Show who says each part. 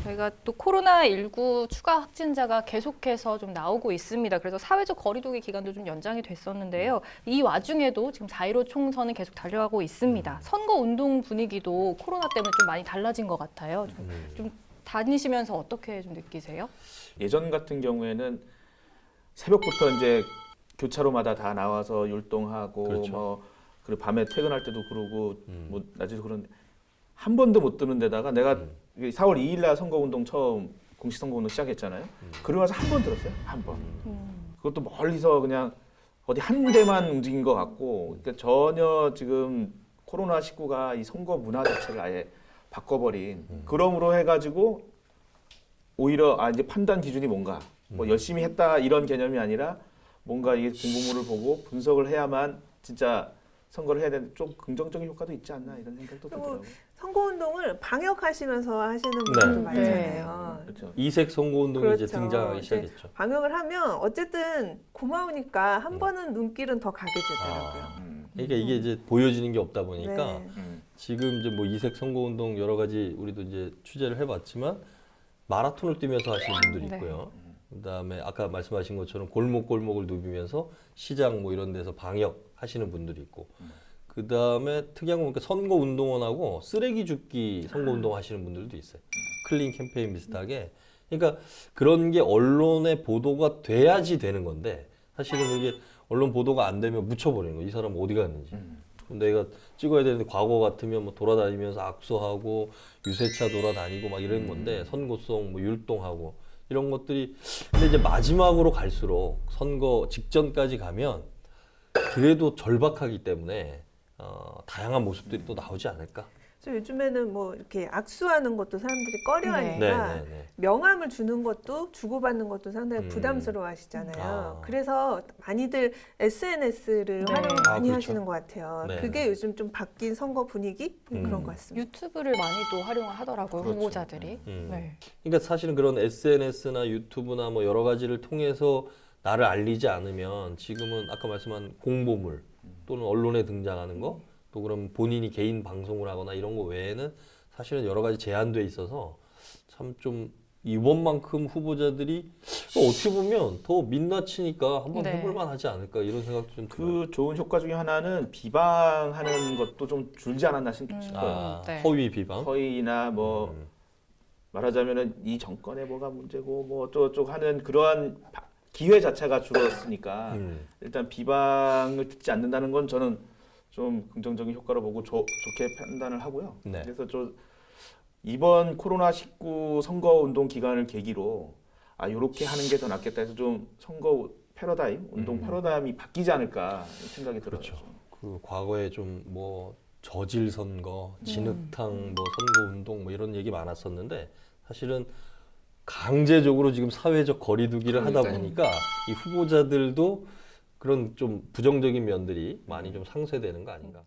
Speaker 1: 저희가 또 코로나19 추가 확진자가 계속해서 좀 나오고 있습니다. 그래서 사회적 거리두기 기간도 좀 연장이 됐었는데요. 이 와중에도 지금 4.15 총선은 계속 달려가고 있습니다. 선거 운동 분위기도 코로나 때문에 좀 많이 달라진 것 같아요. 좀 다니시면서 어떻게 좀 느끼세요?
Speaker 2: 예전 같은 경우에는 새벽부터 이제 교차로마다 다 나와서 율동하고
Speaker 3: 그렇죠.
Speaker 2: 뭐 그리고 밤에 퇴근할 때도 그러고 뭐 낮에도 그런데 한 번도 못 뜨는 데다가 내가 4월 2일 날 선거운동 처음 공식 선거운동 시작했잖아요. 그러고 나서 한 번 들었어요. 한 번. 그것도 멀리서 그냥 어디 한 대만 움직인 것 같고 그러니까 전혀 지금 코로나19가 이 선거 문화 자체를 아예 바꿔버린 그러므로 해가지고 오히려 이제 판단 기준이 뭔가 뭐 열심히 했다 이런 개념이 아니라 뭔가 이게 공보물을 보고 분석을 해야만 진짜 선거를 해야 되는 좀 긍정적인 효과도 있지 않나 이런 생각도 들더라고요.
Speaker 4: 선거운동을 방역하시면서 하시는 분들도
Speaker 3: 네.
Speaker 4: 많잖아요.
Speaker 2: 그렇죠.
Speaker 3: 이색 선거운동이 이제
Speaker 4: 그렇죠.
Speaker 3: 등장하기
Speaker 4: 이제
Speaker 3: 시작했죠.
Speaker 4: 방역을 하면 어쨌든 고마우니까 한 번은 눈길은 더 가게 되더라고요.
Speaker 3: 그러니까 이게 이제 보여지는 게 없다 보니까
Speaker 4: 네.
Speaker 3: 지금 이제 뭐 이색 선거운동 여러 가지 우리도 이제 취재를 해봤지만 마라톤을 뛰면서 하시는 분들이
Speaker 1: 네.
Speaker 3: 있고요. 그다음에 아까 말씀하신 것처럼 골목골목을 누비면서 시장 뭐 이런 데서 방역 하시는 분들이 있고 그다음에 특이한 거 보니까 선거운동원하고 쓰레기 줍기 선거운동 하시는 분들도 있어요. 클린 캠페인 비슷하게. 그러니까 그런 게 언론에 보도가 돼야지 되는 건데 사실은 그게 언론 보도가 안 되면 묻혀버리는 거예요. 이 사람 어디 갔는지. 내가 찍어야 되는데 과거 같으면 뭐 돌아다니면서 악수하고 유세차 돌아다니고 막 이런 건데 선고송 뭐 율동하고 이런 것들이 근데 이제 마지막으로 갈수록 선거 직전까지 가면 그래도 절박하기 때문에 다양한 모습들이 또 나오지 않을까.
Speaker 4: 그래서 요즘에는 뭐 이렇게 악수하는 것도 사람들이 꺼려하니까
Speaker 3: 네.
Speaker 4: 명함을 주는 것도 주고받는 것도 상당히 부담스러워하시잖아요.
Speaker 3: 아.
Speaker 4: 그래서 많이들 SNS를
Speaker 1: 네.
Speaker 4: 활용 많이
Speaker 3: 그렇죠.
Speaker 4: 하시는 것 같아요.
Speaker 3: 네.
Speaker 4: 그게 요즘 좀 바뀐 선거 분위기 그런 것 같습니다.
Speaker 1: 유튜브를 많이도 활용을 하더라고요,
Speaker 2: 그렇죠.
Speaker 1: 후보자들이. 네.
Speaker 3: 그러니까 사실은 그런 SNS나 유튜브나 뭐 여러 가지를 통해서 나를 알리지 않으면 지금은 아까 말씀한 공보물 또는 언론에 등장하는 거 또 그럼 본인이 개인 방송을 하거나 이런 거 외에는 사실은 여러 가지 제한돼 있어서 참 좀 이번만큼 후보자들이 어떻게 보면 더 민낯이니까 한번
Speaker 1: 네.
Speaker 3: 해볼만 하지 않을까 이런 생각도 좀 들어요.
Speaker 2: 그 좋은 효과 중에 하나는 비방하는 것도 좀 줄지 않았나 싶어요.
Speaker 1: 네.
Speaker 3: 허위 비방.
Speaker 2: 허위나 뭐 말하자면은 이 정권에 뭐가 문제고 뭐 어쩌고저쩌고 하는 그러한 기회 자체가 줄었으니까 일단 비방을 듣지 않는다는 건 저는 좀 긍정적인 효과로 보고 좋게 판단을 하고요.
Speaker 3: 네.
Speaker 2: 그래서 이번 코로나19 선거운동 기간을 계기로 이렇게 하는 게 더 낫겠다 해서 좀 선거 패러다임, 운동 패러다임이 바뀌지 않을까 생각이 들어요.
Speaker 3: 그렇죠. 그 과거에 좀 뭐 저질 선거, 진흙탕 뭐 선거 운동 뭐 이런 얘기 많았었는데 사실은 강제적으로 지금 사회적 거리두기를 하다 보니까 이 후보자들도 그런 좀 부정적인 면들이 많이 좀 상쇄되는 거 아닌가.